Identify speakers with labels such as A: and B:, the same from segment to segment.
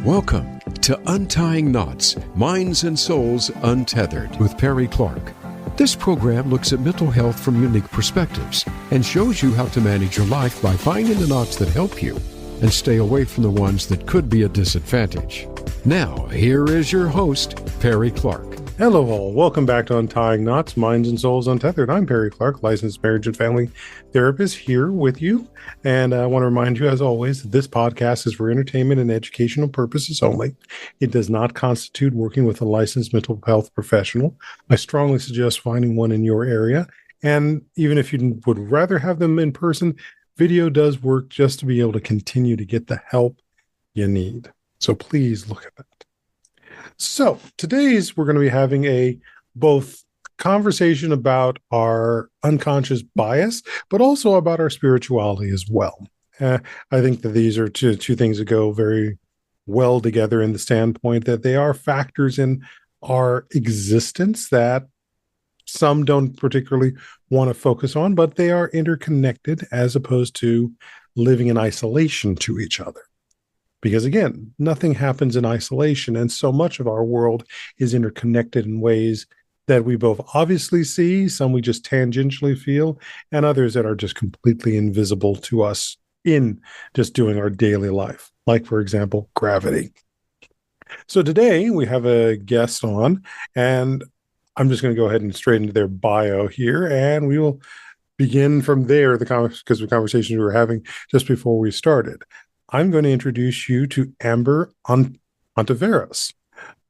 A: Welcome to Untying Knots, Minds and Souls Untethered with Perry Clark. This program looks at mental health from unique perspectives and shows you how to manage your life by finding the knots that help you and stay away from the ones that could be a disadvantage. Now, here is your host, Perry Clark.
B: Hello all, welcome back to Untying Knots, Minds and Souls Untethered. I'm Perry Clark, licensed marriage and family therapist here with you. And I want to remind you, as always, that this podcast is for entertainment and educational purposes only. It does not constitute working with a licensed mental health professional. I strongly suggest finding one in your area. And even if you would rather have them in person, video does work just to be able to continue to get the help you need. So please look at that. So we're going to be having a both conversation about our unconscious bias, but also about our spirituality as well. I think that these are two things that go very well together in the standpoint that they are factors in our existence that some don't particularly want to focus on, but they are interconnected as opposed to living in isolation to each other. Because again, nothing happens in isolation, and so much of our world is interconnected in ways that we both obviously see, some we just tangentially feel, and others that are just completely invisible to us in just doing our daily life, like, for example, gravity. So today we have a guest on, and I'm just going to go ahead and straight into their bio here, and we will begin from there, because the conversation we were having just before we started. I'm going to introduce you to Amber Ontiveros,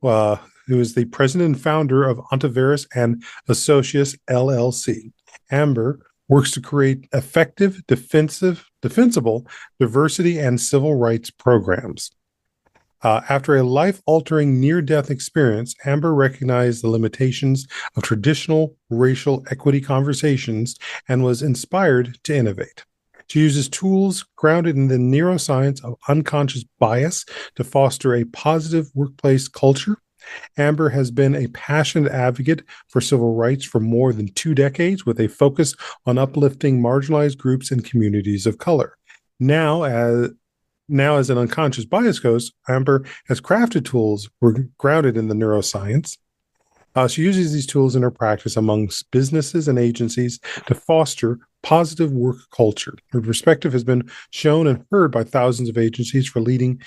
B: who is the president and founder of Ontiveros and Associates, LLC. Amber works to create effective, defensible diversity and civil rights programs. After a life-altering near-death experience, Amber recognized the limitations of traditional racial equity conversations and was inspired to innovate. She uses tools grounded in the neuroscience of unconscious bias to foster a positive workplace culture. Amber has been a passionate advocate for civil rights for more than 2 decades, with a focus on uplifting marginalized groups and communities of color. Now, as an unconscious bias coach, Amber has crafted tools grounded in the neuroscience. She uses these tools in her practice amongst businesses and agencies to foster positive work culture. Her perspective has been shown and heard by thousands of agencies for leading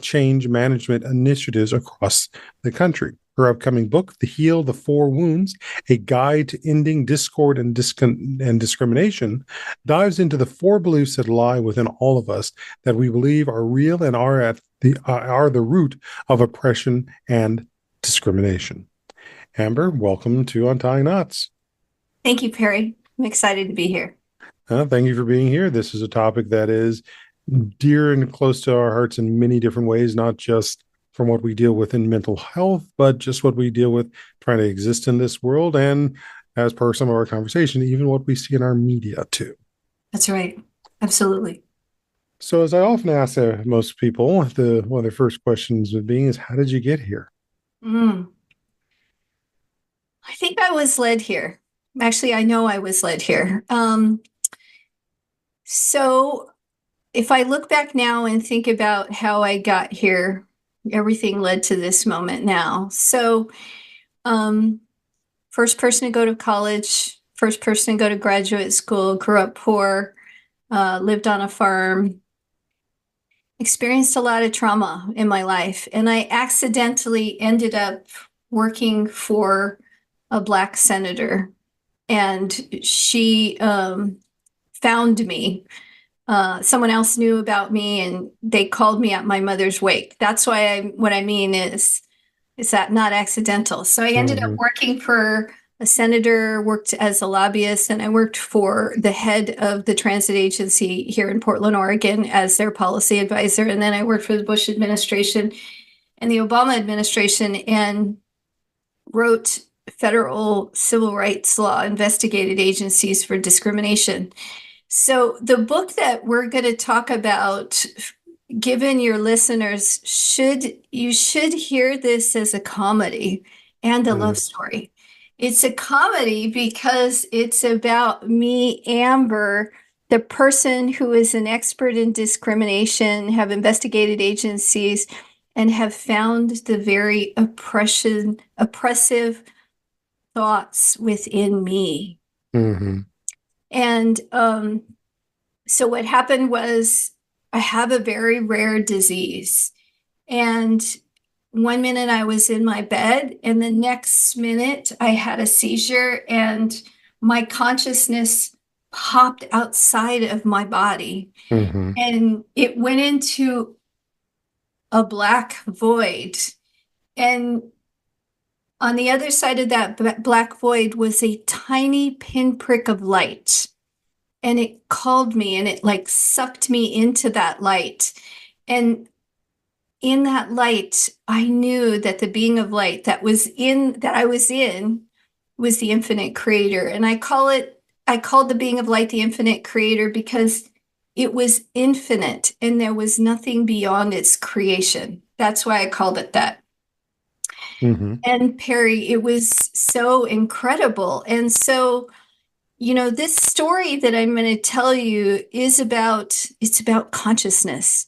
B: change management initiatives across the country. Her upcoming book, The Heal the Four Wounds, A Guide to Ending Discord and Discrimination, dives into the 4 beliefs that lie within all of us that we believe are real and are the root of oppression and discrimination. Amber, welcome to Untying Knots.
C: Thank you, Perry. I'm excited to be here.
B: Thank you for being here. This is a topic that is dear and close to our hearts in many different ways, not just from what we deal with in mental health, but just what we deal with trying to exist in this world. And as per some of our conversation, even what we see in our media too.
C: That's right. Absolutely.
B: So as I often ask most people, one of their first questions would be is, how did you get here?
C: I think I was led here. Actually, I know I was led here. So if I look back now and think about how I got here, everything led to this moment now. So first person to go to college, first person to go to graduate school, grew up poor, lived on a farm, experienced a lot of trauma in my life. And I accidentally ended up working for a Black senator, and she found me. Someone else knew about me, and they called me at my mother's wake. That's why what I mean is that not accidental. So I ended up working for a senator, worked as a lobbyist, and I worked for the head of the transit agency here in Portland, Oregon, as their policy advisor. And then I worked for the Bush administration and the Obama administration and wrote federal civil rights law, investigated agencies for discrimination. So the book that we're going to talk about, given your listeners, you should hear this as a comedy and a love story. It's a comedy because it's about me, Amber, the person who is an expert in discrimination, have investigated agencies, and have found the very oppressive thoughts within me.
B: Mm-hmm.
C: And so what happened was I have a very rare disease. And one minute I was in my bed, and the next minute I had a seizure, and my consciousness popped outside of my body.
B: Mm-hmm.
C: And it went into a black void. And on the other side of that black void was a tiny pinprick of light. And it called me, and it like sucked me into that light. And in that light, I knew that the being of light that I was in was the infinite creator. And I called the being of light the infinite creator because it was infinite and there was nothing beyond its creation. That's why I called it that.
B: Mm-hmm.
C: And Perry, it was so incredible. And so, this story that I'm going to tell you it's about consciousness.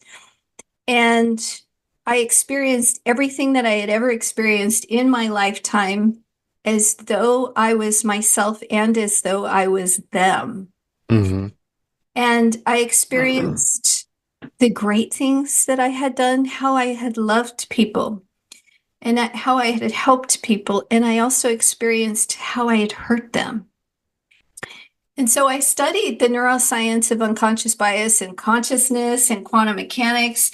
C: And I experienced everything that I had ever experienced in my lifetime as though I was myself and as though I was them.
B: Mm-hmm.
C: And I experienced the great things that I had done, how I had loved people, and how I had helped people. And I also experienced how I had hurt them. And so I studied the neuroscience of unconscious bias and consciousness and quantum mechanics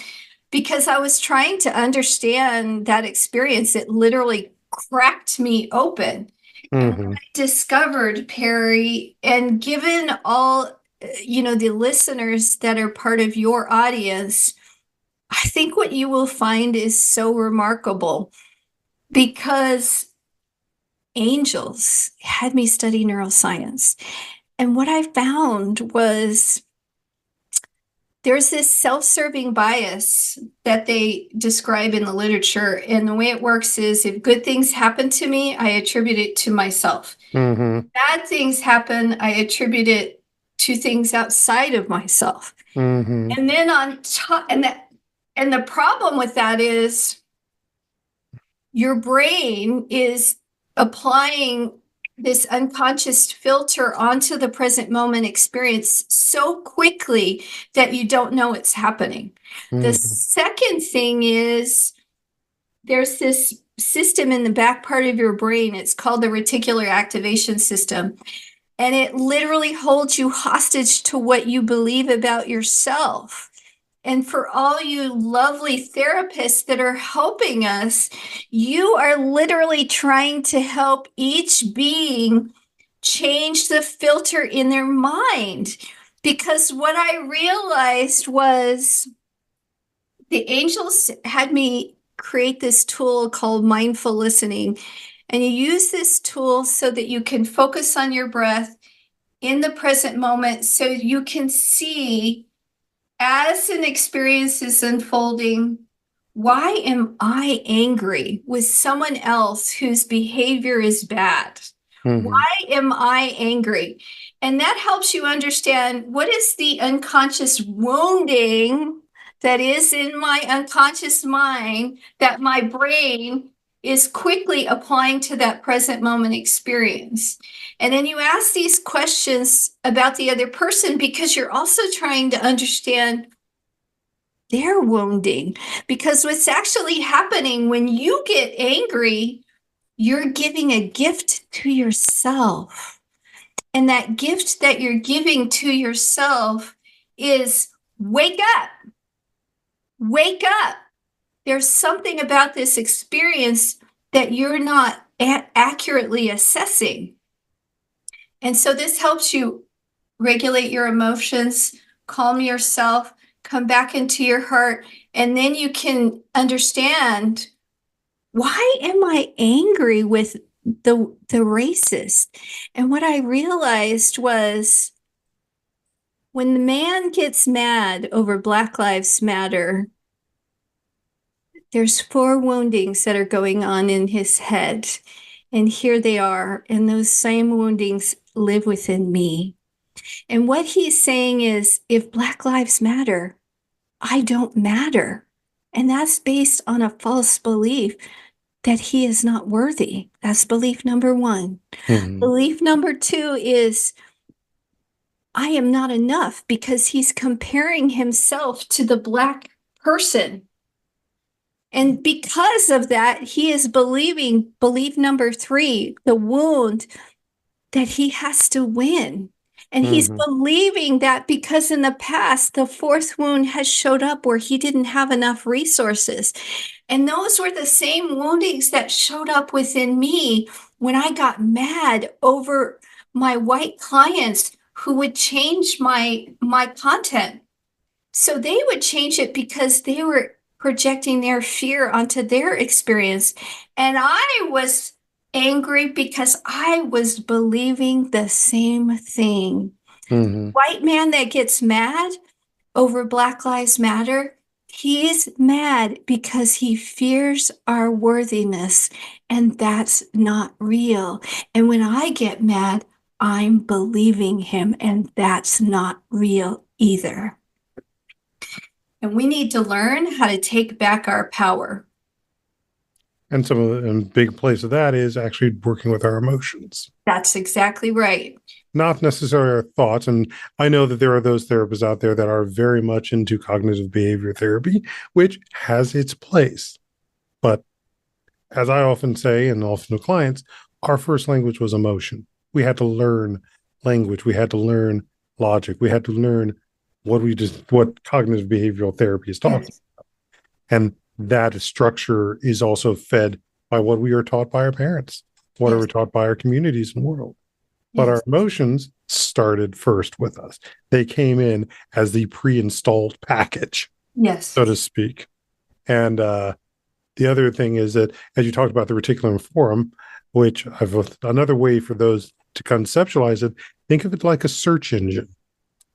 C: because I was trying to understand that experience. It literally cracked me open. And
B: Mm-hmm.
C: what I discovered, Perry, and given all, the listeners that are part of your audience, I think what you will find is so remarkable because angels had me study neuroscience. And what I found was there's this self-serving bias that they describe in the literature. And the way it works is if good things happen to me, I attribute it to myself.
B: Mm-hmm.
C: Bad things happen, I attribute it to things outside of myself.
B: Mm-hmm.
C: And then on top, and the problem with that is your brain is applying this unconscious filter onto the present moment experience so quickly that you don't know it's happening. The
B: Mm-hmm.
C: second thing is there's this system in the back part of your brain. It's called the reticular activation system. And it literally holds you hostage to what you believe about yourself. And for all you lovely therapists that are helping us, you are literally trying to help each being change the filter in their mind. Because what I realized was the angels had me create this tool called mindful listening. And you use this tool so that you can focus on your breath in the present moment so you can see as an experience is unfolding, why am I angry with someone else whose behavior is bad?
B: Mm-hmm.
C: Why am I angry? And that helps you understand what is the unconscious wounding that is in my unconscious mind that my brain is quickly applying to that present moment experience. And then you ask these questions about the other person because you're also trying to understand their wounding. Because what's actually happening when you get angry, you're giving a gift to yourself. And that gift that you're giving to yourself is wake up, wake up. There's something about this experience that you're not accurately assessing. And so this helps you regulate your emotions, calm yourself, come back into your heart, and then you can understand, why am I angry with the racist? And what I realized was when the man gets mad over Black Lives Matter, there's 4 woundings that are going on in his head. And here they are. And those same woundings live within me. And what he's saying is, if Black Lives Matter, I don't matter. And that's based on a false belief that he is not worthy. That's belief number one.
B: Mhm.
C: Belief number two is I am not enough, because he's comparing himself to the Black person. And because of that, he is believing belief number three, the wound, that he has to win. And he's
B: Mhm.
C: believing that because in the past, the fourth wound has showed up where he didn't have enough resources. And those were the same woundings that showed up within me when I got mad over my white clients who would change my content. So they would change it because they were projecting their fear onto their experience. And I was angry because I was believing the same thing.
B: Mhm.
C: White man that gets mad over Black Lives Matter, he's mad because he fears our worthiness, and that's not real. And when I get mad, I'm believing him, and that's not real either. And we need to learn how to take back our power.
B: And some of the big place of that is actually working with our emotions,
C: That's exactly right.
B: not necessarily our thoughts. And I know that there are those therapists out there that are very much into cognitive behavior therapy, which has its place. But as I often say, and often to clients, our first language was emotion. We had to learn language. We had to learn logic. We had to learn what cognitive behavioral therapy is talking.
C: Yes.
B: And that structure is also fed by what we are taught by our parents, what are
C: Yes.
B: we taught by our communities and world. But our
C: Yes.
B: emotions started first with us. They came in as the pre-installed package,
C: Yes.
B: so to speak. And the other thing is that, as you talked about the reticulum forum, which I've another way for those to conceptualize it, think of it like a search engine.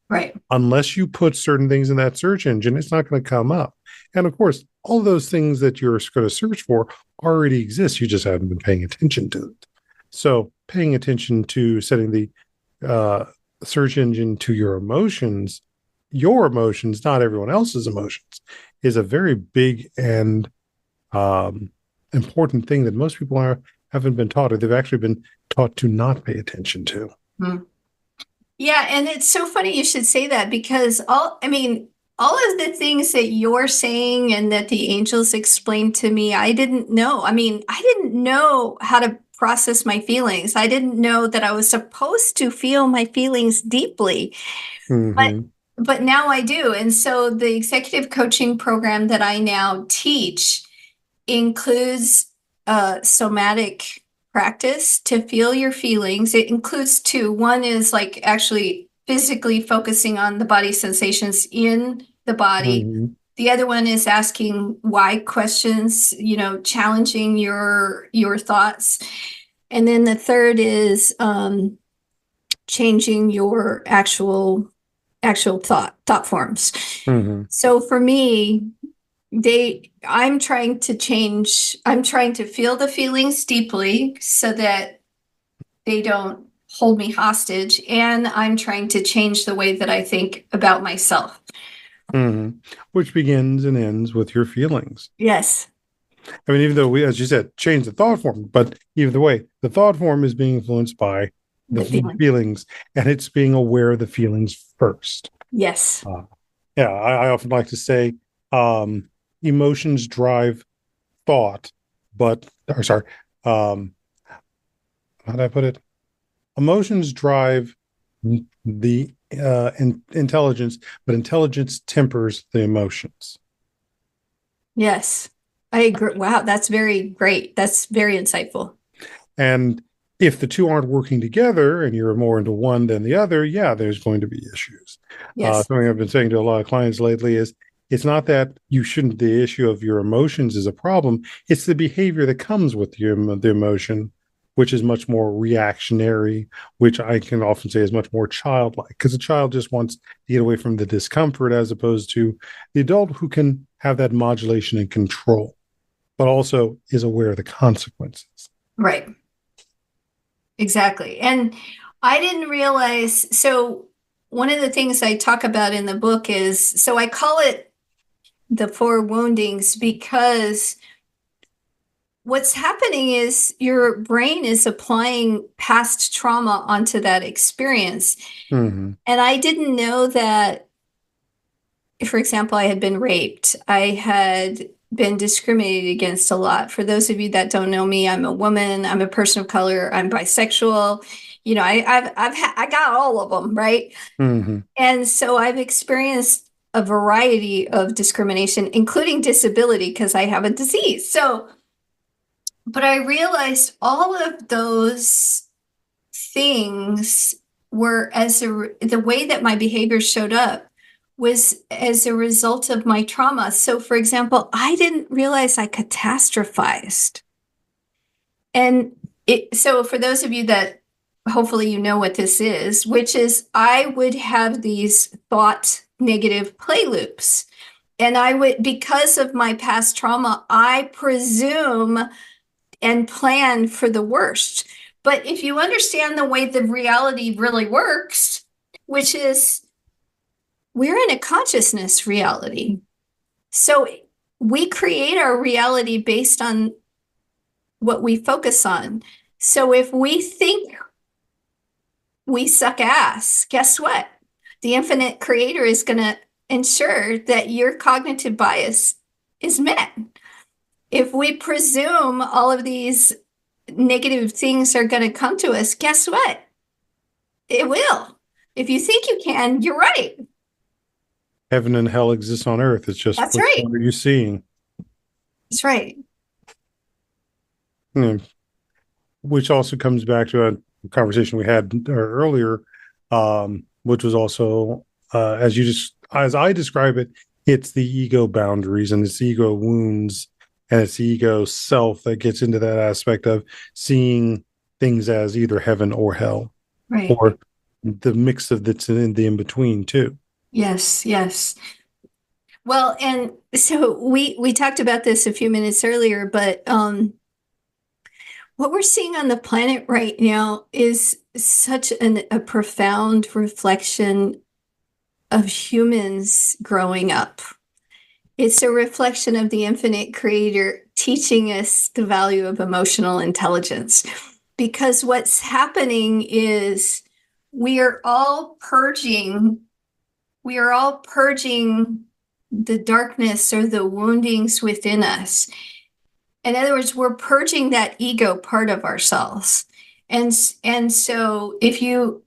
C: Right.
B: Unless you put certain things in that search engine, it's not going to come up. And of course, all of those things that you're going to search for already exist. You just haven't been paying attention to it. So paying attention to setting the search engine to your emotions, not everyone else's emotions, is a very big and important thing that most people haven't been taught, or they've actually been taught to not pay attention to.
C: Hmm. Yeah, and it's so funny you should say that, because all of the things that you're saying and that the angels explained to me, I didn't know. I didn't know how to process my feelings. I didn't know that I was supposed to feel my feelings deeply.
B: Mm-hmm.
C: But now I do. And so the executive coaching program that I now teach includes somatic practice to feel your feelings. It includes two. One is like actually physically focusing on the body sensations in the body.
B: Mm-hmm.
C: The other one is asking why questions, challenging your thoughts. And then the third is changing your actual thought forms.
B: Mm-hmm.
C: So for me, I'm trying to feel the feelings deeply so that they don't hold me hostage, and I'm trying to change the way that I think about myself.
B: Mm-hmm. Which begins and ends with your feelings.
C: Yes.
B: Even though we, as you said, change the thought form, but either way, the thought form is being influenced by the feelings, and it's being aware of the feelings first.
C: Yes.
B: I often like to say, emotions drive thought, how do I put it? Emotions drive the intelligence, but intelligence tempers the emotions.
C: Yes. I agree. Wow, that's very great. That's very insightful.
B: And if the two aren't working together and you're more into one than the other, there's going to be issues.
C: Yes.
B: Something I've been saying to a lot of clients lately is it's not that the issue of your emotions is a problem. It's the behavior that comes with the emotion, which is much more reactionary, which I can often say is much more childlike, because a child just wants to get away from the discomfort, as opposed to the adult who can have that modulation and control, but also is aware of the consequences.
C: Right. Exactly. And I didn't realize, so one of the things I talk about in the book is, so I call it the 4 woundings, because what's happening is your brain is applying past trauma onto that experience.
B: Mm-hmm.
C: And I didn't know that, for example, I had been raped. I had been discriminated against a lot. For those of you that don't know me, I'm a woman, I'm a person of color, I'm bisexual. You know, I got all of them, right?
B: Mm-hmm.
C: And so I've experienced a variety of discrimination, including disability, because I have a disease. So, but I realized all of those things were the way that my behavior showed up was as a result of my trauma. So, for example, I didn't realize I catastrophized. And so for those of you that hopefully you know what this is, which is I would have these thought negative play loops. And I would, because of my past trauma, I presume and plan for the worst. But if you understand the way the reality really works, which is we're in a consciousness reality. So we create our reality based on what we focus on. So if we think we suck ass, guess what? The infinite creator is going to ensure that your cognitive bias is met. If we presume all of these negative things are going to come to us, guess what? It will. If you think you can, you're right.
B: Heaven and hell exists on earth. It's just
C: That's
B: which
C: right.
B: one are you seeing?
C: That's right.
B: Which also comes back to a conversation we had earlier, which was also as I describe it, it's the ego boundaries and it's ego wounds and it's the ego self that gets into that aspect of seeing things as either heaven or hell,
C: Right.
B: or the mix of that's in the in between too.
C: Yes, yes. Well, and so we talked about this a few minutes earlier, but what we're seeing on the planet right now is such a profound reflection of humans growing up. It's a reflection of the infinite creator teaching us the value of emotional intelligence. Because what's happening is we are all purging the darkness or the woundings within us. In other words, we're purging that ego part of ourselves. And so if you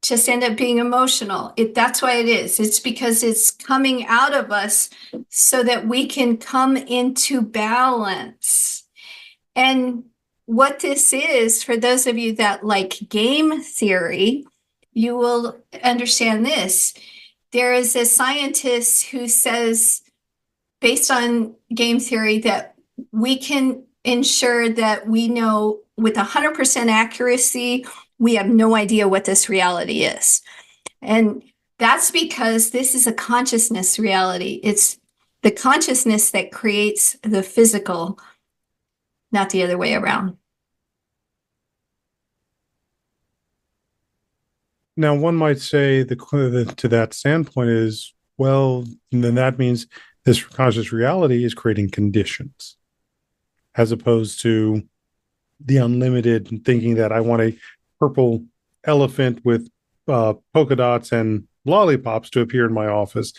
C: just end up being emotional, that's why it is. It's because it's coming out of us so that we can come into balance. And what this is, for those of you that like game theory, you will understand this. There is a scientist who says, based on game theory, that we can ensure that we know with 100% accuracy, we have no idea what this reality is. And that's because this is a consciousness reality. It's the consciousness that creates the physical, not the other way around.
B: Now, one might say to that standpoint is, well, then that means this conscious reality is creating conditions, as opposed to the unlimited thinking that I want a purple elephant with polka dots and lollipops to appear in my office.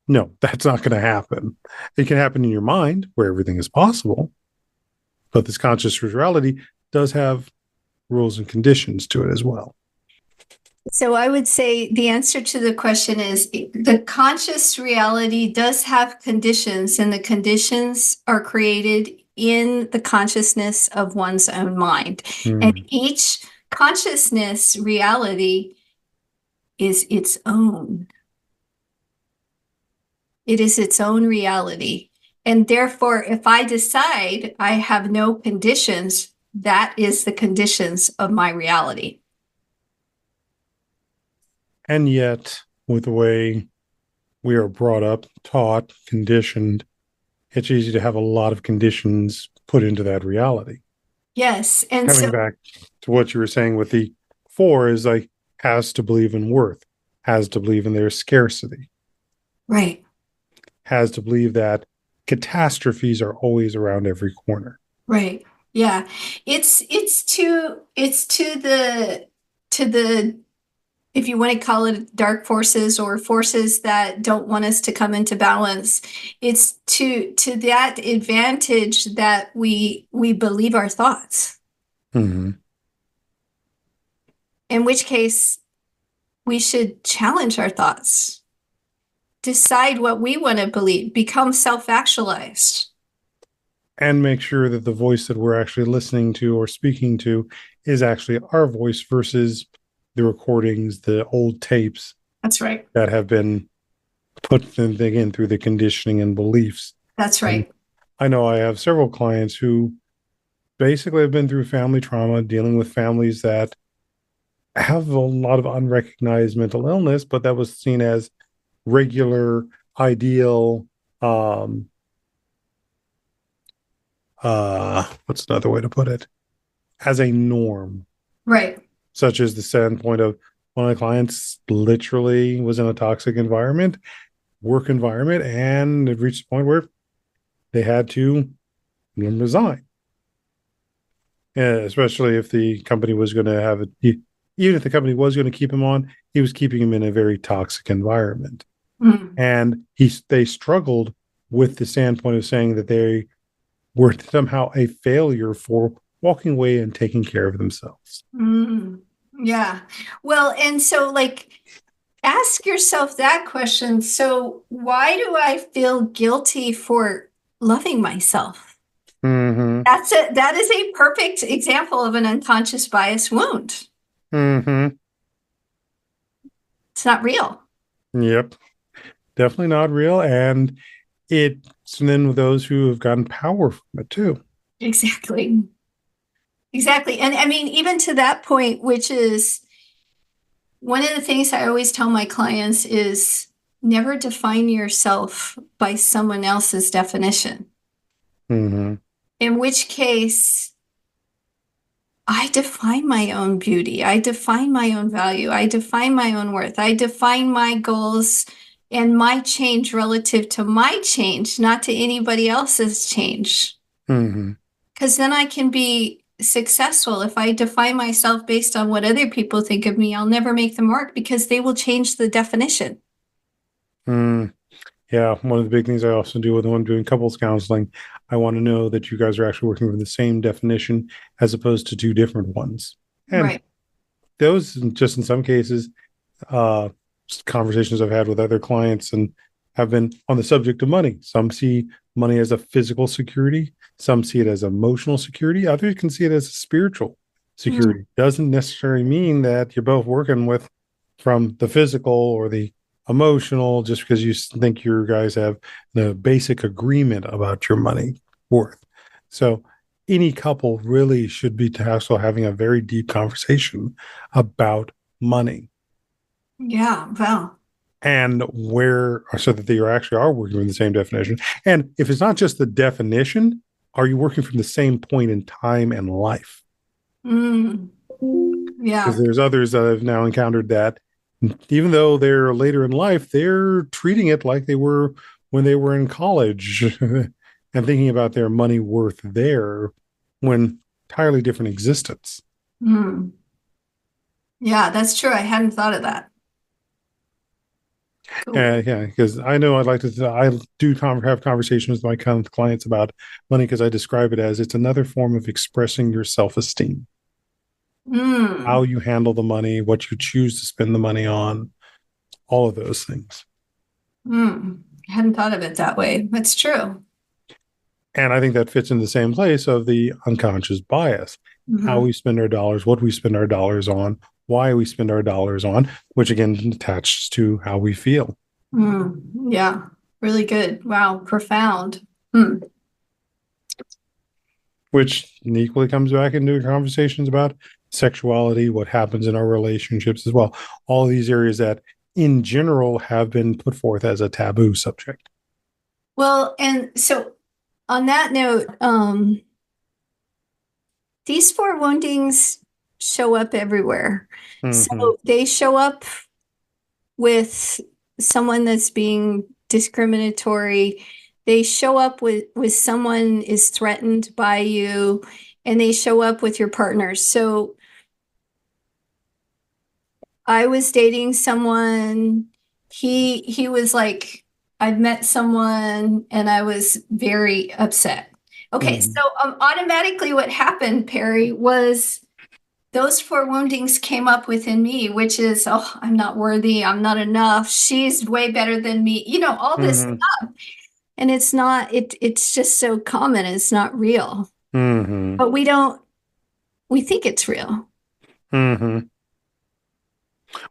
B: No, that's not going to happen. It can happen in your mind where everything is possible, but this conscious reality does have rules and conditions to it as well.
C: So I would say the answer to the question is the conscious reality does have conditions, and the conditions are created in the consciousness of one's own mind. And each consciousness reality is its own. It is its own reality. And therefore, if I decide I have no conditions, that is the conditions of my reality.
B: And yet, with the way we are brought up, taught, conditioned, it's easy to have a lot of conditions put into that reality.
C: Yes. And
B: coming back to what you were saying with the 4 is like has to believe in worth, has to believe in their scarcity.
C: Right.
B: has to believe that catastrophes are always around every corner.
C: Right. Yeah. It's to the if you want to call it dark forces or forces that don't want us to come into balance, it's to that advantage that we believe our thoughts.
B: Mm-hmm.
C: In which case we should challenge our thoughts, decide what we want to believe, become self-actualized.
B: And make sure that the voice that we're actually listening to or speaking to is actually our voice versus the recordings, the old tapes
C: That's right.
B: that have been put again through the conditioning and beliefs.
C: That's
B: And
C: right.
B: I know I have several clients who basically have been through family trauma, dealing with families that have a lot of unrecognized mental illness, but that was seen as regular, ideal, um, what's another way to put it? As a norm,
C: Right.
B: such as the standpoint of one of the clients literally was in a toxic environment, work environment, and it reached a point where they had to resign. Especially if the company was going to have it, even if the company was going to keep him on, he was keeping him in a very toxic environment.
C: Mm.
B: And they struggled with the standpoint of saying that they were somehow a failure for walking away and taking care of themselves.
C: Mm. Yeah. Well, and so like ask yourself that question. So why do I feel guilty for loving myself?
B: Mm-hmm.
C: That is a perfect example of an unconscious bias wound.
B: Mm-hmm.
C: It's not real.
B: Yep. Definitely not real. And it's then those who have gotten power from it too.
C: Exactly. Exactly. And I mean, even to that point, which is one of the things I always tell my clients is never define yourself by someone else's definition.
B: Mm-hmm.
C: In which case, I define my own beauty. I define my own value. I define my own worth. I define my goals and my change relative to my change, not to anybody else's change.
B: Mm-hmm.
C: Because then I can be successful. If I define myself based on what other people think of me, I'll never make them work because they will change the definition.
B: Mm. Yeah, one of the big things I also do when I'm doing couples counseling, I want to know that you guys are actually working with the same definition as opposed to two different ones. And
C: Right.
B: those, just in some cases, uh, conversations I've had with other clients and have been on the subject of money. Some see money as a physical security, some see it as emotional security, others can see it as a spiritual security. Doesn't necessarily mean that you're both working with from the physical or the emotional just because you think you guys have the basic agreement about your money worth. So any couple really should be also having a very deep conversation about money
C: Yeah. Well,
B: and where, so that they actually are working from the same definition. And if it's not just the definition, are you working from the same point in time and life?
C: mm,
B: Because
C: yeah.
B: there's others that I've now encountered that even though they're later in life, they're treating it like they were when they were in college and thinking about their money worth there when entirely different existence.
C: Mm, yeah, that's true. I hadn't thought of that. Cool.
B: Yeah, because I know I do have conversations with my clients about money because I describe it as it's another form of expressing your self-esteem, how
C: Mm,
B: you handle the money, what you choose to spend the money on, all of those things.
C: I hadn't thought of it that way. That's true.
B: And I think that fits in the same place of the unconscious bias, how
C: Hmm.
B: we spend our dollars, what we spend our dollars on, why we spend our dollars on, which again attaches to how we feel.
C: Yeah, really good. Wow, profound. Hmm.
B: Which equally comes back into conversations about sexuality, what happens in our relationships as well. All of these areas that in general have been put forth as a taboo subject.
C: Well, and so on that note, these four woundings show up everywhere.
B: Mm-hmm.
C: So they show up with someone that's being discriminatory. They show up with someone is threatened by you, and they show up with your partners. So I was dating someone, he was like, I'd met someone and I was very upset. Okay,
B: Mhm.
C: so automatically what happened, Perry, was those four woundings came up within me, which is, oh, I'm not worthy, I'm not enough, she's way better than me, all this
B: Mhm.
C: stuff. And it's not, it's just so common, it's not real.
B: Mhm.
C: But we think it's real.
B: Mhm.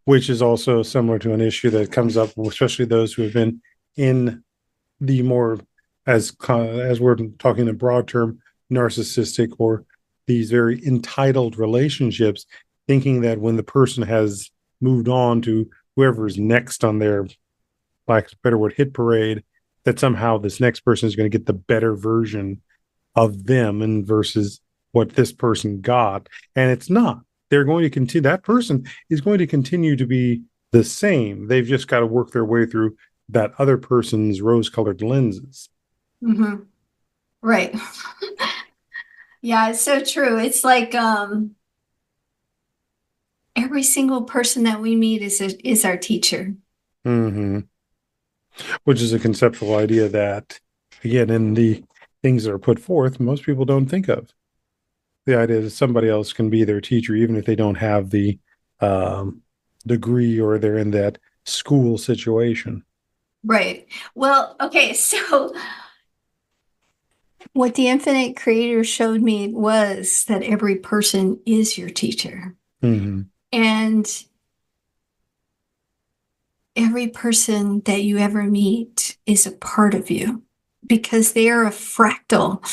B: Which is also similar to an issue that comes up, especially those who have been in the more, as we're talking in broad term, narcissistic or these very entitled relationships, thinking that when the person has moved on to whoever is next on their, like better word, hit parade, that somehow this next person is going to get the better version of them and versus what this person got. And it's not. They're going to continue, that person is going to continue to be the same. They've just got to work their way through that other person's rose colored lenses.
C: Mm-hmm. Right. Yeah, it's so true. It's like every single person that we meet is our teacher.
B: Mm-hmm. Which is a conceptual idea that, again, in the things that are put forth, most people don't think of. The idea that somebody else can be their teacher, even if they don't have the um, degree or they're in that school situation.
C: Right. Well, okay, so what the infinite creator showed me was that every person is your teacher.
B: Mm-hmm.
C: And every person that you ever meet is a part of you because they are a fractal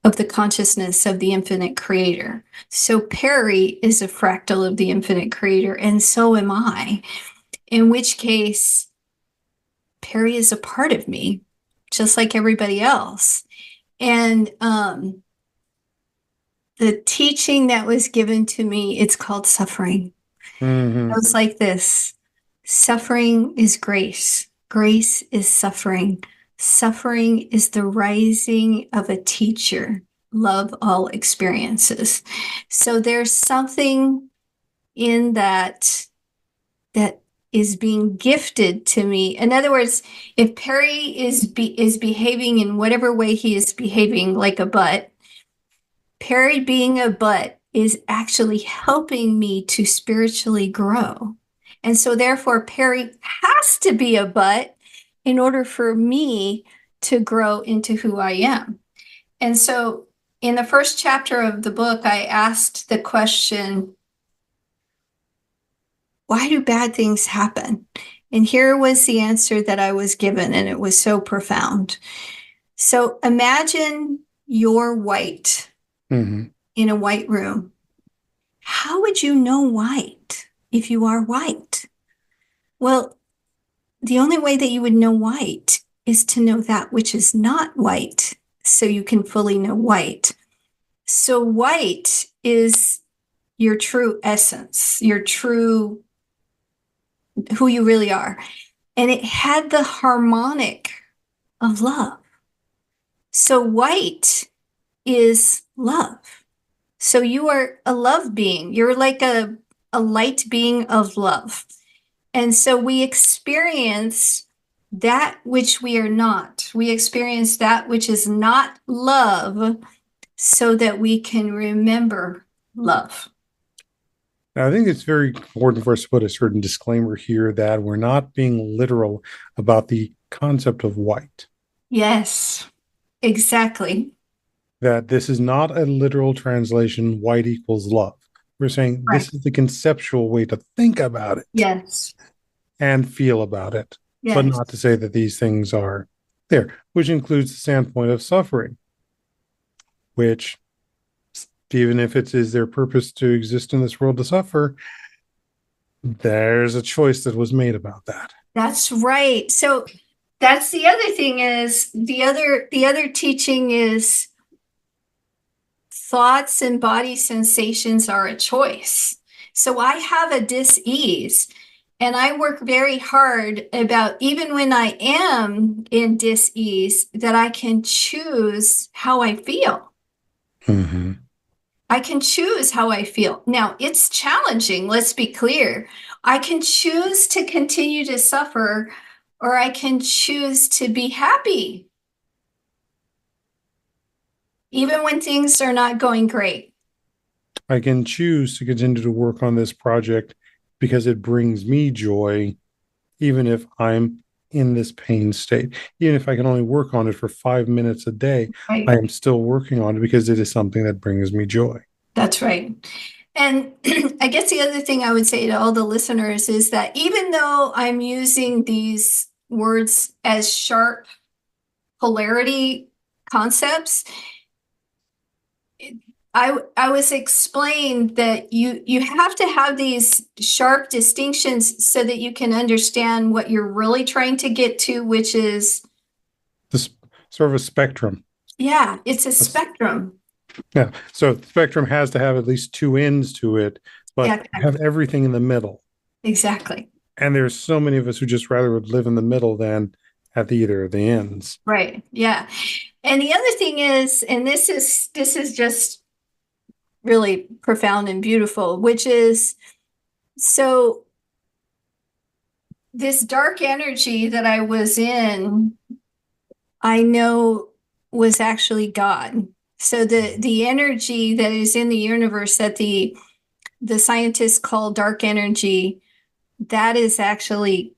C: of the consciousness of the infinite creator. So Perry is a fractal of the infinite creator, and so am I. In which case, Perry is a part of me, just like everybody else. And the teaching that was given to me, it's called suffering.
B: Mm-hmm.
C: It was like this: suffering is grace, grace is suffering. Suffering is the rising of a teacher. Love all experiences. So there's something in that is being gifted to me. In other words, if Perry is behaving in whatever way he is behaving, like a butt, Perry being a butt is actually helping me to spiritually grow. And so therefore Perry has to be a butt in order for me to grow into who I am. And so in the first chapter of the book, I asked the question, why do bad things happen? And here was the answer that I was given, and it was so profound. So imagine you're white
B: Mm-hmm.
C: in a white room. How would you know white if you are white? Well, the only way that you would know white is to know that which is not white, so you can fully know white. So white is your true essence, your true who you really are. And it had the harmonic of love. So white is love. So you are a love being. You're like a light being of love. And so we experience that which we are not. We experience that which is not love so that we can remember love.
B: I think it's very important for us to put a certain disclaimer here that we're not being literal about the concept of white,
C: Yes, exactly.
B: that this is not a literal translation, white equals love. We're saying
C: Right.
B: this is the conceptual way to think about it
C: Yes.
B: and feel about it, but
C: Yes.
B: not to say that these things are there, which includes the standpoint of suffering, which, even if it is their purpose to exist in this world to suffer, there's a choice that was made about that.
C: That's right. So that's the other thing is the other teaching is thoughts and body sensations are a choice. So I have a dis-ease. And I work very hard about, even when I am in dis-ease, that I can choose how I feel.
B: Mm-hmm.
C: I can choose how I feel. Now, it's challenging, let's be clear. I can choose to continue to suffer, or I can choose to be happy, even when things are not going great.
B: I can choose to continue to work on this project because it brings me joy, even if I'm in this pain state. Even if I can only work on it for 5 minutes a day,
C: Right.
B: I am still working on it because it is something that brings me joy.
C: That's right. And I guess the other thing I would say to all the listeners is that even though I'm using these words as sharp polarity concepts, I was explained that you have to have these sharp distinctions so that you can understand what you're really trying to get to, which is
B: This sort of a spectrum.
C: yeah, it's a spectrum.
B: Yeah. So the spectrum has to have at least two ends to it, but
C: Yeah,
B: have everything in the middle.
C: exactly.
B: And there's so many of us who just rather would live in the middle than at either of the ends.
C: Right. Yeah. And the other thing is, and this is just really profound and beautiful, which is, so this dark energy that I was in, I know was actually God. So the energy that is in the universe that the scientists call dark energy, that is actually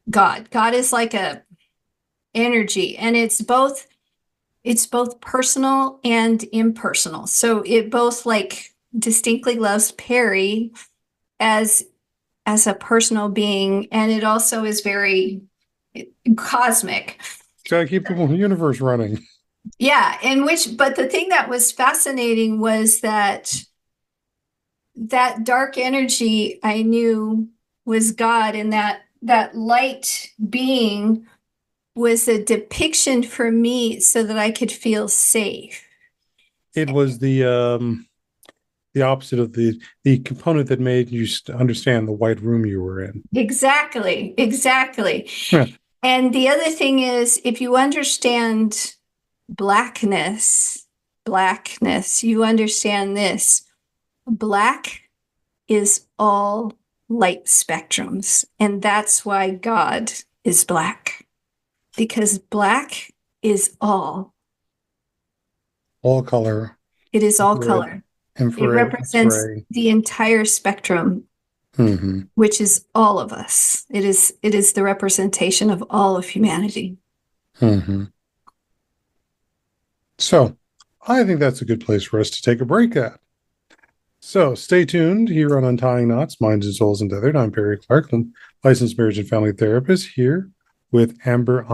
C: God. God is like a energy, and it's both personal and impersonal. So it both like distinctly loves Perry as a personal being, and it also is very cosmic.
B: Gotta keep the universe running.
C: Yeah, but the thing that was fascinating was that dark energy I knew was God, and that light being was a depiction for me so that I could feel safe.
B: It was the opposite of the component that made you understand the white room you were in.
C: Exactly.
B: Yeah.
C: And the other thing is, if you understand blackness, you understand this. Black is all light spectrums, and that's why God is black, because black is all
B: color.
C: It is all
B: Red,
C: color.
B: infrared,
C: It represents
B: X-ray.
C: the entire spectrum,
B: Mm-hmm.
C: which is all of us. It is the representation of all of humanity.
B: Mm-hmm. So I think that's a good place for us to take a break at. So stay tuned here on Untying Knots, Minds and Souls Untethered. I'm Perry Clark, licensed marriage and family therapist, here with Amber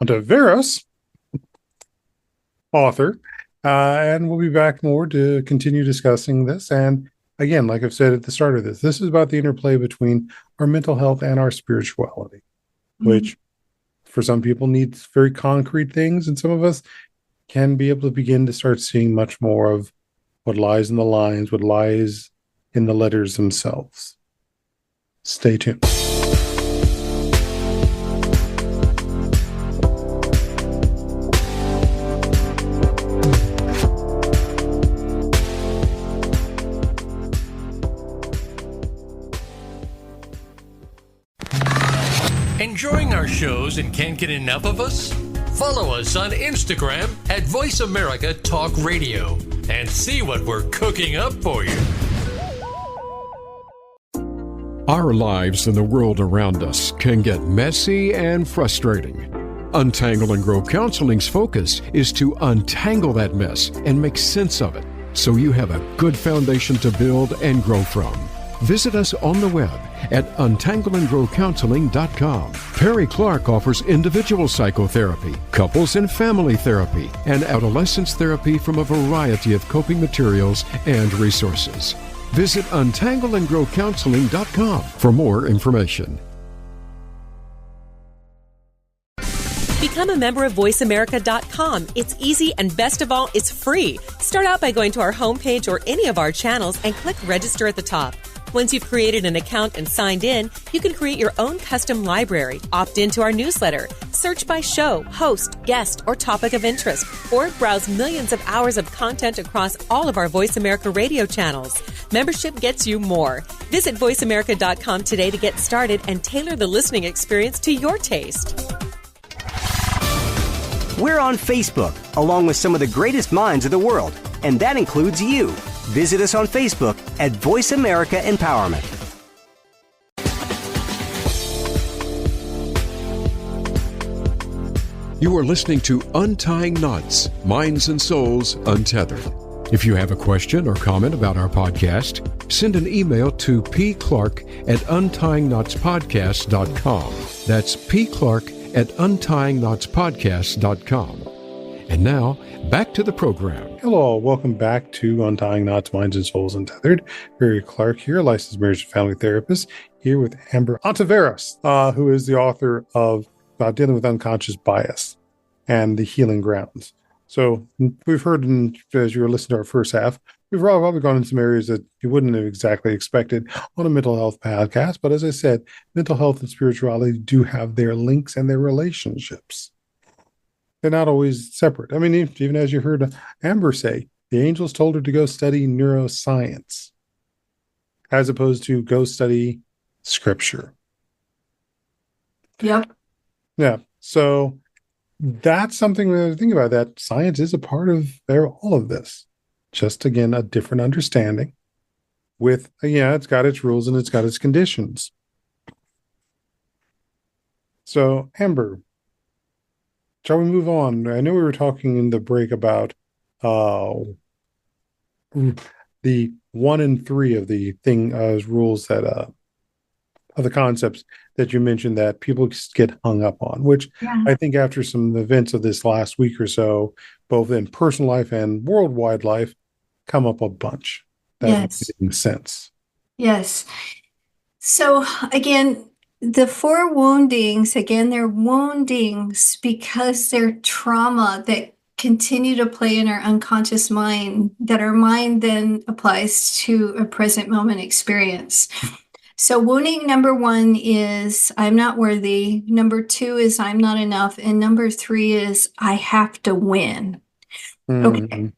B: Ontiveros, author. And we'll be back more to continue discussing this. And again, like I've said at the start of this is about the interplay between our mental health and our spirituality, which for some people needs very concrete things, and some of us can be able to begin to start seeing much more of what lies in the lines, what lies in the letters themselves. Stay tuned.
D: Enjoying our shows and can't get enough of us? Follow us on Instagram at Voice America Talk Radio and see what we're cooking up for you.
A: Our lives and the world around us can get messy and frustrating. Untangle and Grow Counseling's focus is to untangle that mess and make sense of it so you have a good foundation to build and grow from. Visit us on the web at untangleandgrowcounseling.com. Perry Clark offers individual psychotherapy, couples and family therapy, and adolescence therapy from a variety of coping materials and resources. Visit untangleandgrowcounseling.com for more information.
E: Become a member of VoiceAmerica.com. It's easy, and best of all, it's free. Start out by going to our homepage or any of our channels and click register at the top. Once you've created an account and signed in, you can create your own custom library, opt into our newsletter, search by show, host, guest, or topic of interest, or browse millions of hours of content across all of our Voice America radio channels. Membership gets you more. Visit voiceamerica.com today to get started and tailor the listening experience to your taste.
F: We're on Facebook, along with some of the greatest minds of the world, and that includes you. Visit us on Facebook at Voice America Empowerment.
A: You are listening to Untying Knots, Minds and Souls Untethered. If you have a question or comment about our podcast, send an email to pclark@untyingknotspodcast.com. That's pclark@untyingknotspodcast.com. And now, back to the program.
B: Hello, welcome back to Untying Knots, Minds and Souls Untethered. Barry Clark here, licensed marriage and family therapist, here with Amber Ontiveros, who is the author of Dealing with Unconscious Bias and the Healing Grounds. So we've heard, as you were listening to our first half, we've probably gone in some areas that you wouldn't have exactly expected on a mental health podcast. But as I said, mental health and spirituality do have their links and their relationships. They're not always separate. I mean, even as you heard Amber say, the angels told her to go study neuroscience as opposed to go study scripture.
C: Yep.
B: Yeah. So that's something to think about, that science is a part of all of this. Just, again, a different understanding with, it's got its rules and it's got its conditions. So, Amber, shall we move on? I know we were talking in the break about the 1 and 3 of the rules that of the concepts that you mentioned that people get hung up on, which I think after some events of this last week or so, both in personal life and worldwide life, come up a bunch. That makes sense.
C: Yes. So again, the 4 woundings, again, they're woundings because they're trauma that continue to play in our unconscious mind, that our mind then applies to a present moment experience. So wounding number 1 is I'm not worthy. Number 2 is I'm not enough. And number 3 is I have to win. Okay.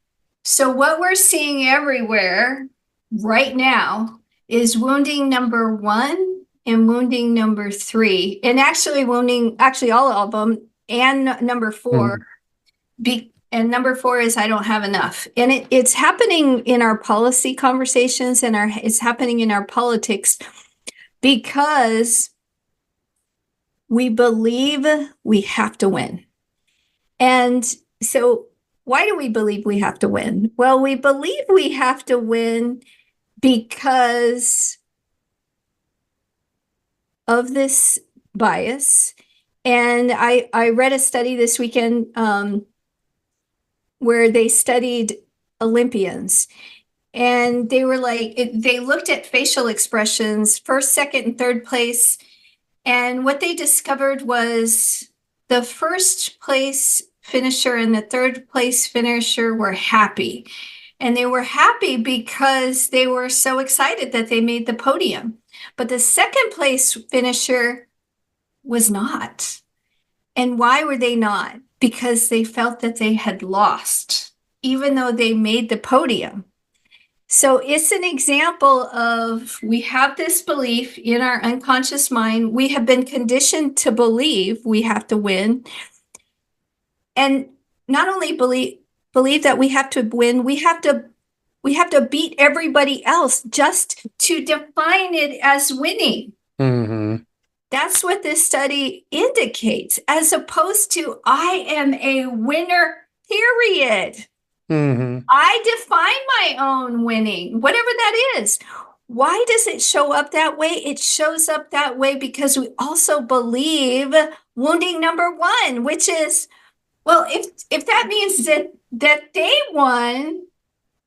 C: So what we're seeing everywhere right now is wounding number 1 and wounding number 3. And actually all of them, and number 4. And number 4 is I don't have enough. And it's happening in our policy conversations and it's happening in our politics, because we believe we have to win. And so why do we believe we have to win? Well, we believe we have to win because of this bias. And I read a study this weekend where they studied Olympians. And they were they looked at facial expressions, first, second, and third place. And what they discovered was the first place finisher and the third place finisher were happy. And they were happy because they were so excited that they made the podium. But the second place finisher was not. And why were they not? Because they felt that they had lost, even though they made the podium. So it's an example of we have this belief in our unconscious mind. We have been conditioned to believe we have to win. And not only believe that we have to win, we have to beat everybody else just to define it as winning. That's what this study indicates, as opposed to I am a winner, period. I define my own winning, whatever that is. Why does it show up that way? It shows up that way because we also believe wounding number 1, which is, well, if that means that they won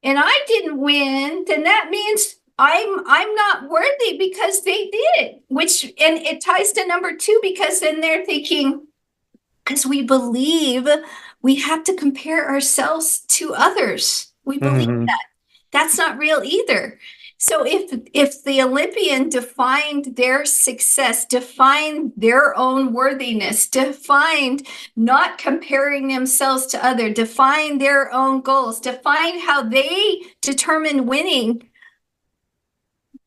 C: and I didn't win, then that means I'm not worthy because they did. And it ties to number 2, because then they're thinking, because we believe we have to compare ourselves to others. We believe that. That's not real either. So if the Olympian defined their success, defined their own worthiness, defined not comparing themselves to others, defined their own goals, defined how they determine winning,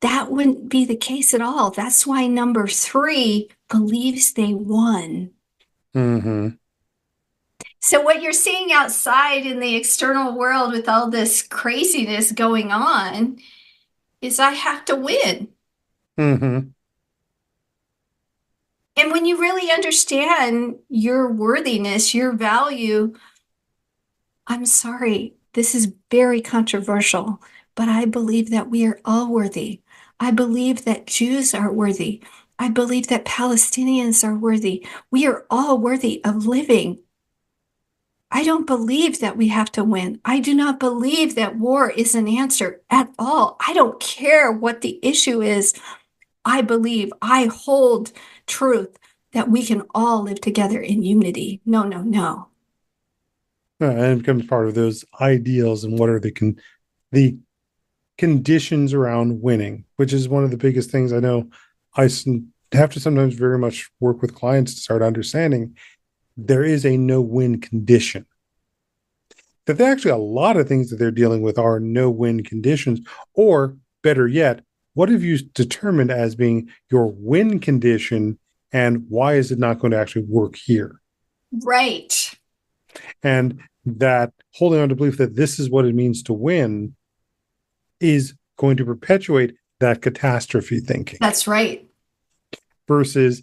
C: that wouldn't be the case at all. That's why number 3 believes they won.
B: Mm-hmm.
C: So what you're seeing outside in the external world with all this craziness going on is I have to win.
B: Mm-hmm.
C: And when you really understand your worthiness, your value, I'm sorry, this is very controversial, but I believe that we are all worthy. I believe that Jews are worthy. I believe that Palestinians are worthy. We are all worthy of living. I don't believe that we have to win. I do not believe that war is an answer at all. I don't care what the issue is. I believe, I hold truth that we can all live together in unity. No, no, no.
B: And it becomes part of those ideals and what are the conditions around winning, which is one of the biggest things I know have to sometimes very much work with clients to start understanding. There is a no-win condition. That actually a lot of things that they're dealing with are no-win conditions, or better yet, what have you determined as being your win condition, and why is it not going to actually work here?
C: Right.
B: And that holding on to belief that this is what it means to win is going to perpetuate that catastrophe thinking.
C: That's right.
B: Versus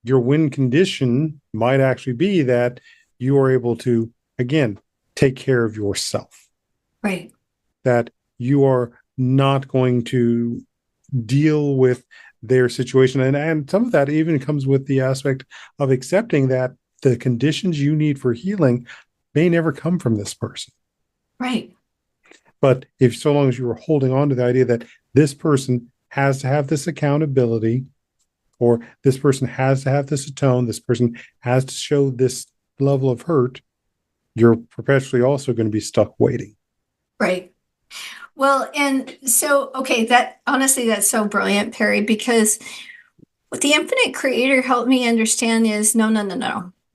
B: your win condition might actually be that you are able to, again, take care of yourself.
C: Right.
B: That you are not going to deal with their situation. And some of that even comes with the aspect of accepting that the conditions you need for healing may never come from this person.
C: Right.
B: But if so long as you are holding on to the idea that this person has to have this accountability, or this person has to have this atone, this person has to show this level of hurt, you're perpetually also going to be stuck waiting.
C: Right. Well, and so, okay, that honestly, that's so brilliant, Perry, because what the infinite creator helped me understand is no,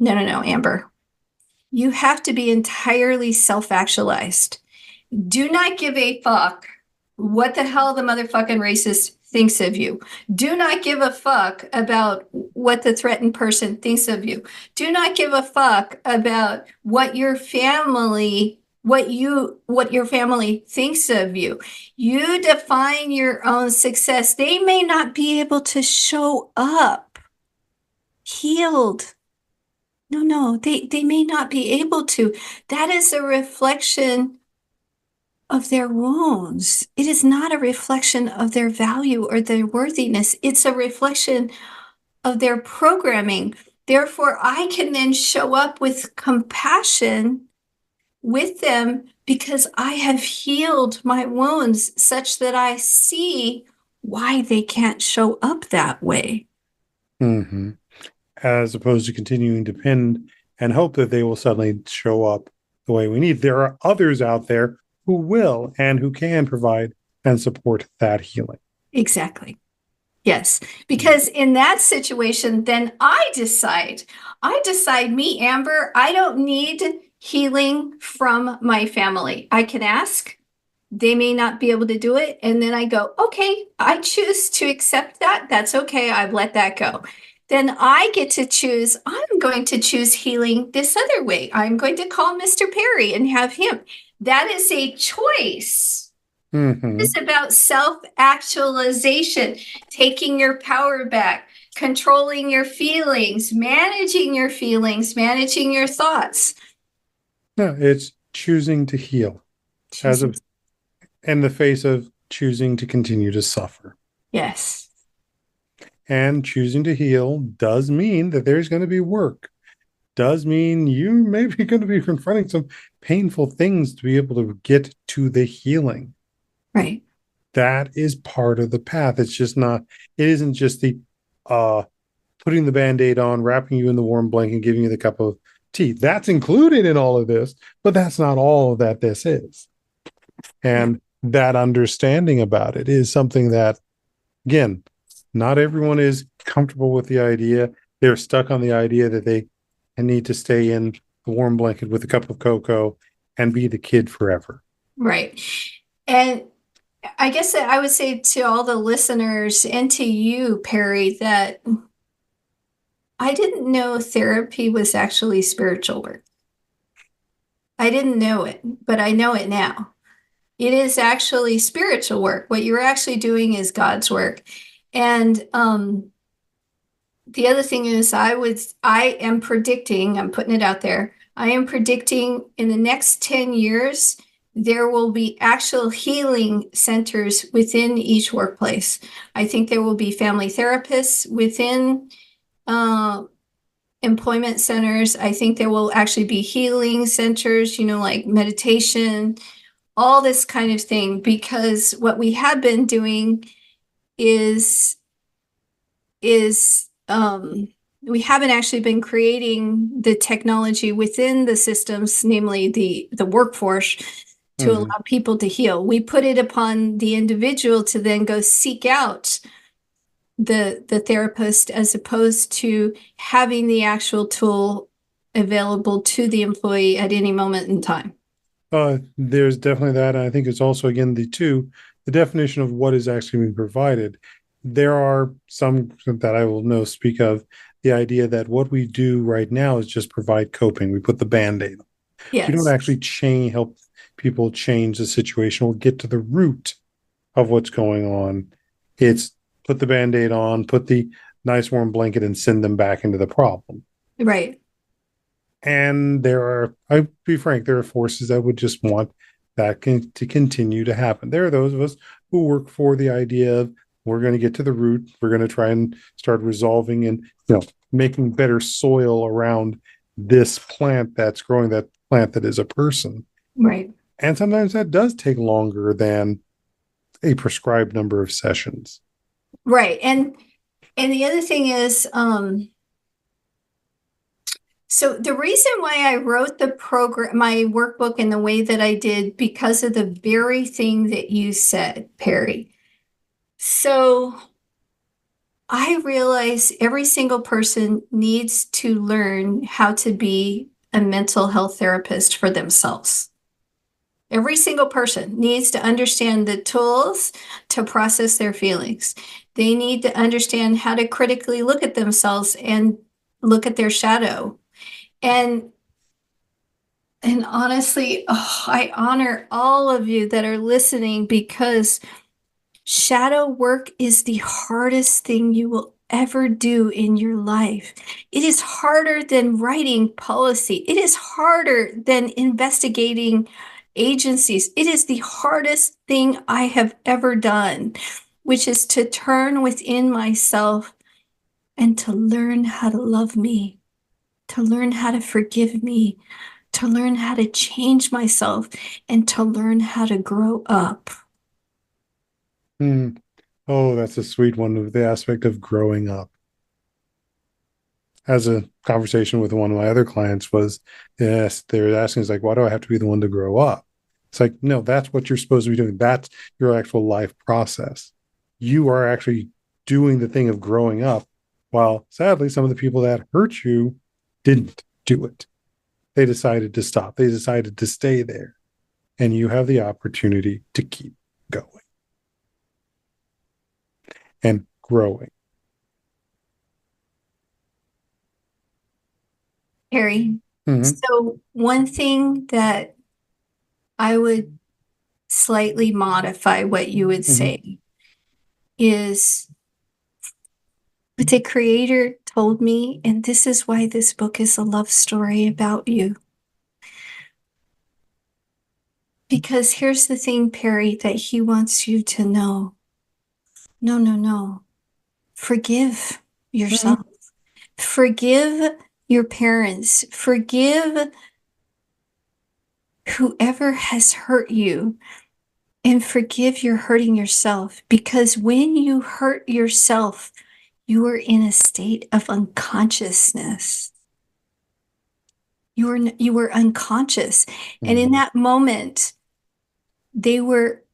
C: Amber. You have to be entirely self-actualized. Do not give a fuck what the hell the motherfucking racist thinks of you. Do not give a fuck about what the threatened person thinks of you. Do not give a fuck about what your family thinks of you. You define your own success. They may not be able to show up healed. No, they may not be able to. That is a reflection of their wounds. It is not a reflection of their value or their worthiness. It's a reflection of their programming. Therefore, I can then show up with compassion with them because I have healed my wounds such that I see why they can't show up that way.
B: Mm-hmm. As opposed to continuing to depend and hope that they will suddenly show up the way we need. There are others out there who will and who can provide and support that healing.
C: Exactly. Yes, because in that situation, then I decide, me, Amber, I don't need healing from my family. I can ask. They may not be able to do it. And then I go, okay, I choose to accept that. That's okay. I've let that go. Then I get to choose, I'm going to choose healing this other way. I'm going to call Mr. Perry and have him. That is a choice.
B: Mm-hmm.
C: It's about self-actualization, taking your power back, controlling your feelings, managing your thoughts.
B: No, it's choosing to heal in the face of choosing to continue to suffer.
C: Yes.
B: And choosing to heal does mean that there's going to be work. Does mean you may be going to be confronting some painful things to be able to get to the healing.
C: Right.
B: That is part of the path. It isn't just the putting the Band-Aid on, wrapping you in the warm blanket, giving you the cup of tea. That's included in all of this, but that's not all that this is. And that understanding about it is something that, again, not everyone is comfortable with the idea. They're stuck on the idea that they need to stay in the warm blanket with a cup of cocoa and be the kid forever.
C: Right. And I guess that I would say to all the listeners and to you, Perry, that I didn't know therapy was actually spiritual work. I didn't know it, but I know it now. It is actually spiritual work. What you're actually doing is God's work. And the other thing is I am predicting, I'm putting it out there, I am predicting in the next 10 years, there will be actual healing centers within each workplace. I think there will be family therapists within employment centers. I think there will actually be healing centers, like meditation, all this kind of thing, because what we have been doing is we haven't actually been creating the technology within the systems, namely the workforce, to allow people to heal. We put it upon the individual to then go seek out the therapist, as opposed to having the actual tool available to the employee at any moment in time.
B: There's definitely that. And I think it's also, again, the definition of what is actually being provided. There are some that I will know speak of the idea that what we do right now is just provide coping. We put the Band-Aid on.
C: Yes.
B: We don't actually help people change the situation or get to the root of what's going on. It's put the Band-Aid on, put the nice warm blanket, and send them back into the problem.
C: Right.
B: And I'll be frank, there are forces that would just want that to continue to happen. There are those of us who work for the idea of, we're going to get to the root. We're going to try and start resolving and making better soil around this plant that's growing, that plant that is a person.
C: Right.
B: And sometimes that does take longer than a prescribed number of sessions.
C: Right. And the other thing is, so the reason why I wrote the program, my workbook, in the way that I did, because of the very thing that you said, Perry. So I realize every single person needs to learn how to be a mental health therapist for themselves. Every single person needs to understand the tools to process their feelings. They need to understand how to critically look at themselves and look at their shadow. And honestly, I honor all of you that are listening, because shadow work is the hardest thing you will ever do in your life. It is harder than writing policy. It is harder than investigating agencies. It is the hardest thing I have ever done, which is to turn within myself and to learn how to love me, to learn how to forgive me, to learn how to change myself, and to learn how to grow up.
B: Oh, that's a sweet one, of the aspect of growing up. As a conversation with one of my other clients was, yes, they were asking, like, why do I have to be the one to grow up? It's like, no, that's what you're supposed to be doing. That's your actual life process. You are actually doing the thing of growing up, while sadly, some of the people that hurt you didn't do it. They decided to stop. They decided to stay there. And you have the opportunity to keep going and growing.
C: Harry, so one thing that I would slightly modify what you would say is, what the creator told me, and this is why this book is a love story about you. Because here's the thing, Perry, that he wants you to know. No. Forgive yourself. Forgive your parents. Forgive whoever has hurt you. And forgive your hurting yourself. Because when you hurt yourself, you are in a state of unconsciousness. You were unconscious. And in that moment, they were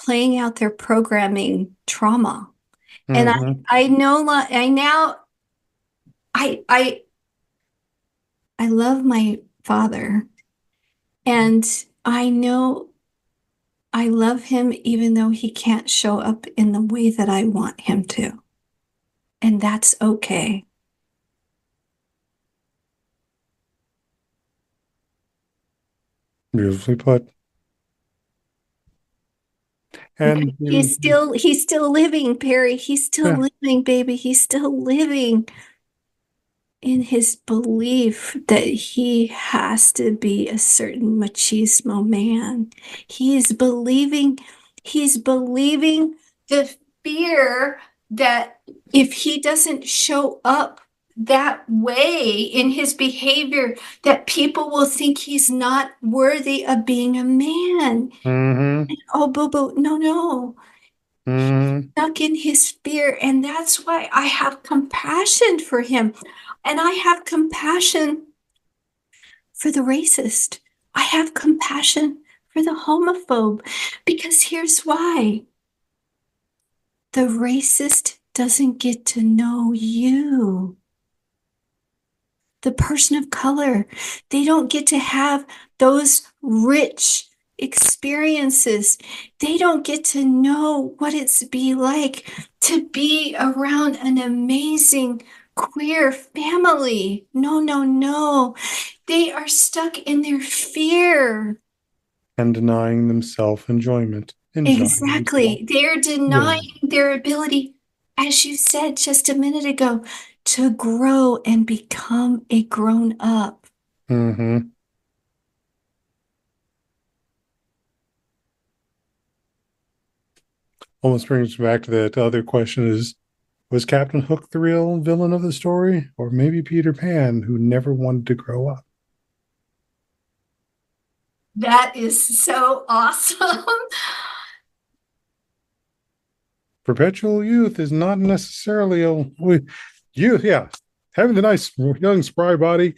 C: playing out their programming trauma. And
B: Mhm.
C: I know, I love my father, and I know I love him even though he can't show up in the way that I want him to. And that's okay.
B: Beautifully put.
C: But
B: And
C: he's still living, Perry. He's still
B: yeah,
C: living, baby. He's still living in his belief that he has to be a certain machismo man. He's believing the fear that if he doesn't show up that way in his behavior, that people will think he's not worthy of being a man.
B: mm-hmm,
C: Oh, boo boo, no.
B: mm-hmm.
C: Stuck in his fear. And that's why I have compassion for him. And I have compassion for the racist. I have compassion for the homophobe. Because here's why the racist doesn't get to know you, the person of color. They don't get to have those rich experiences. They don't get to know what it's be like to be around an amazing queer family. No. They are stuck in their fear.
B: And denying them self-enjoyment.
C: Exactly. They're
B: Yeah.
C: denying their ability, as you said just a minute ago, to grow and become a grown up.
B: Mm-hmm. Almost brings me back to that other question is, was Captain Hook the real villain of the story? Or maybe Peter Pan, who never wanted to grow up?
C: That is so awesome.
B: Perpetual youth is not necessarily youth, yeah. Having the nice young spry body,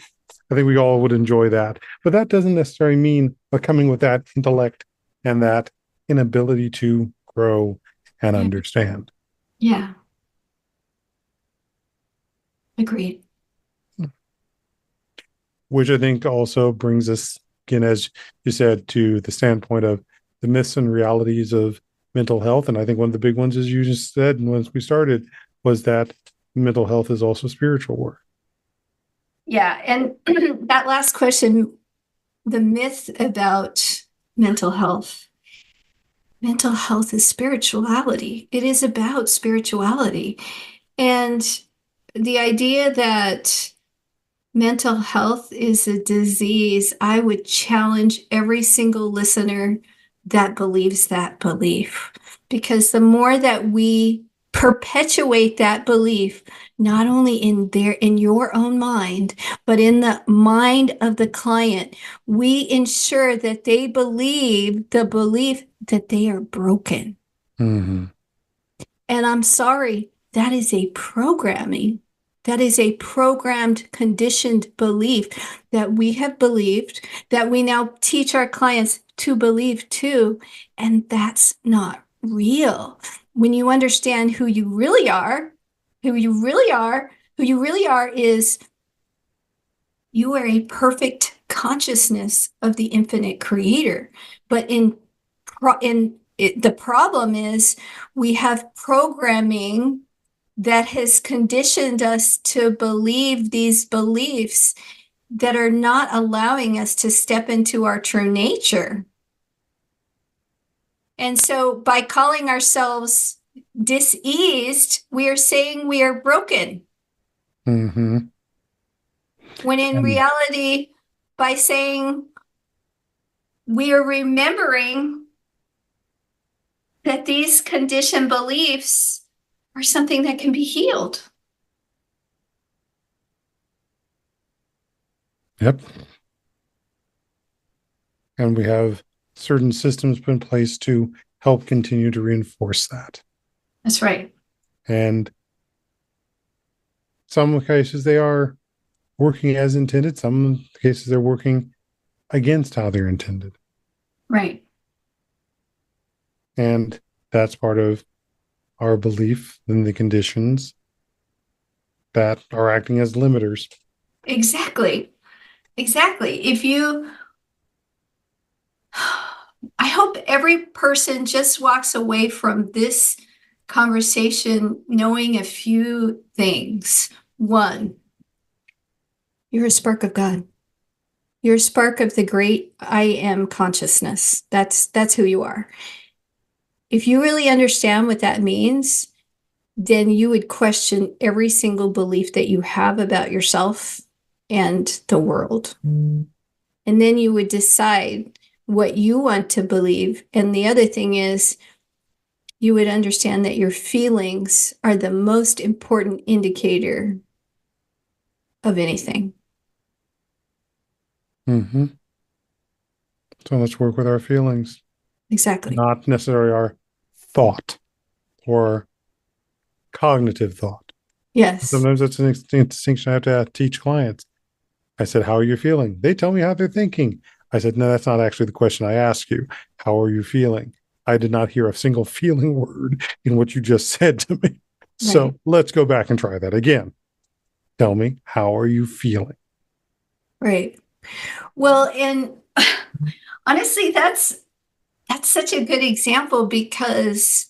B: I think we all would enjoy that. But that doesn't necessarily mean coming with that intellect and that inability to grow and
C: Yeah.
B: understand.
C: Yeah. Agreed.
B: Which I think also brings us, again, as you said, to the standpoint of the myths and realities of mental health. And I think one of the big ones, as you just said, and once we started, was that mental health is also spiritual work.
C: Yeah. And that last question, the myth about mental health. Mental health is spirituality. It is about spirituality. And the idea that mental health is a disease, I would challenge every single listener that believes that belief. Because the more that we perpetuate that belief, not only in your own mind, but in the mind of the client, we ensure that they believe the belief that they are broken.
B: Mm-hmm.
C: And I'm sorry, that is a programming. That is a programmed, conditioned belief that we have believed, that we now teach our clients to believe too. And that's not real. When you understand who you really are, who you really are is you are a perfect consciousness of the infinite creator. But the problem is we have programming that has conditioned us to believe these beliefs that are not allowing us to step into our true nature. And so by calling ourselves diseased, we are saying we are broken.
B: Mm-hmm.
C: When in reality, by saying we are remembering that these conditioned beliefs are something that can be healed.
B: Yep. And we have certain systems put in place to help continue to reinforce that.
C: That's right.
B: And some cases they are working as intended. Some cases they're working against how they're intended.
C: Right.
B: And that's part of our belief in the conditions that are acting as limiters.
C: Exactly. I hope every person just walks away from this conversation knowing a few things. One, you're a spark of God. You're a spark of the great I am consciousness. That's who you are. If you really understand what that means, then you would question every single belief that you have about yourself and the world. And then you would decide what you want to believe. And the other thing is, you would understand that your feelings are the most important indicator of anything.
B: Mm-hmm. So let's work with our feelings.
C: Exactly.
B: Not necessarily our thought or cognitive thought.
C: Yes.
B: Sometimes that's an distinction I have to teach clients. I said, how are you feeling? They tell me how they're thinking. I said, no, that's not actually the question I asked you. How are you feeling? I did not hear a single feeling word in what you just said to me. So
C: Right.
B: let's go back and try that again. Tell me, how are you feeling?
C: Right. Well, and honestly, that's such a good example because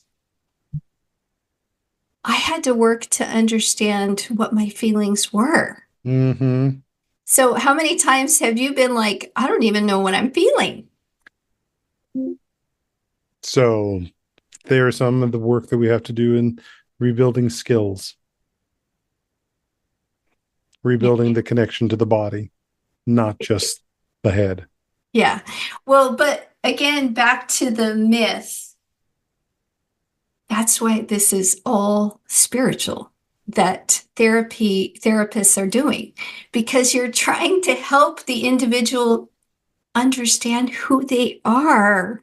C: I had to work to understand what my feelings were.
B: Mm-hmm.
C: So how many times have you been like, I don't even know what I'm feeling?
B: So there are some of the work that we have to do in rebuilding skills, rebuilding the connection to the body, not just the head.
C: Yeah. Well, but again, back to the myth. That's why this is all spiritual that therapists are doing, because you're trying to help the individual understand who they are.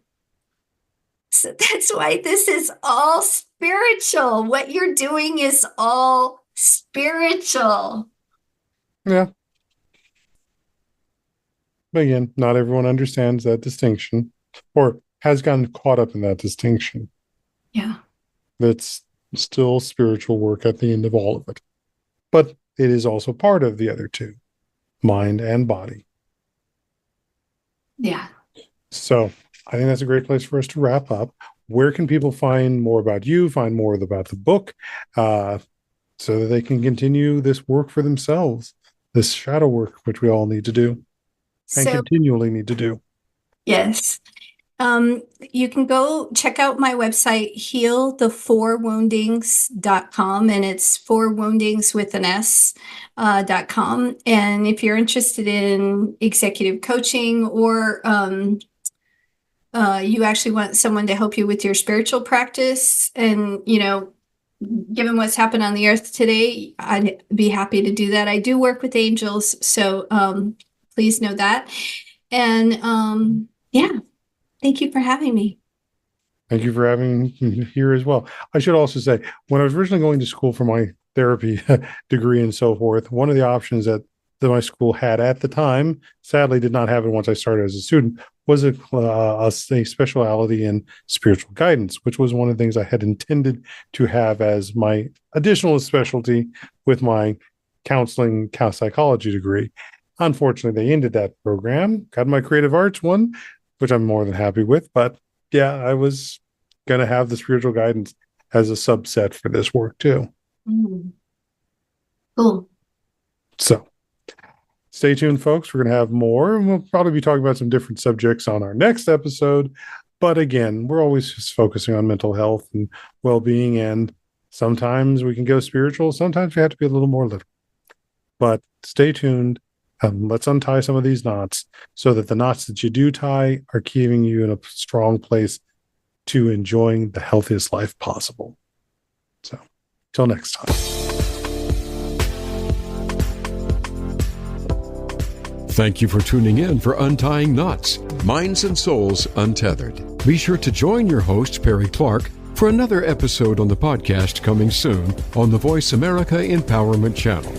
C: So that's why this is all spiritual. What you're doing is all spiritual.
B: Yeah. But again, not everyone understands that distinction or has gotten caught up in that distinction.
C: Yeah.
B: That's still spiritual work at the end of all of it. But it is also part of the other two, mind and body.
C: Yeah.
B: So I think that's a great place for us to wrap up. Where can people find more about you, find more about the book, so that they can continue this work for themselves, this shadow work, which we all need to do and continually need to do?
C: Yes. You can go check out my website, healthe4woundings.com, and it's 4woundings with an S.com. And if you're interested in executive coaching or you actually want someone to help you with your spiritual practice, and, given what's happened on the earth today, I'd be happy to do that. I do work with angels, so please know that. And yeah. Thank you for having me.
B: Thank you for having me here as well. I should also say, when I was originally going to school for my therapy degree and so forth, one of the options that my school had at the time, sadly did not have it once I started as a student, was a specialty in spiritual guidance, which was one of the things I had intended to have as my additional specialty with my counseling psychology degree. Unfortunately, they ended that program, got my creative arts one, which I'm more than happy with. But yeah, I was going to have the spiritual guidance as a subset for this work too.
C: Mm. Cool.
B: So stay tuned, folks. We're going to have more, and we'll probably be talking about some different subjects on our next episode. But again, we're always just focusing on mental health and well-being. And sometimes we can go spiritual. Sometimes we have to be a little more literal. But stay tuned. Let's untie some of these knots so that the knots that you do tie are keeping you in a strong place to enjoying the healthiest life possible. So, till next time.
A: Thank you for tuning in for Untying Knots, Minds and Souls Untethered. Be sure to join your host, Perry Clark, for another episode on the podcast coming soon on the Voice America Empowerment Channel.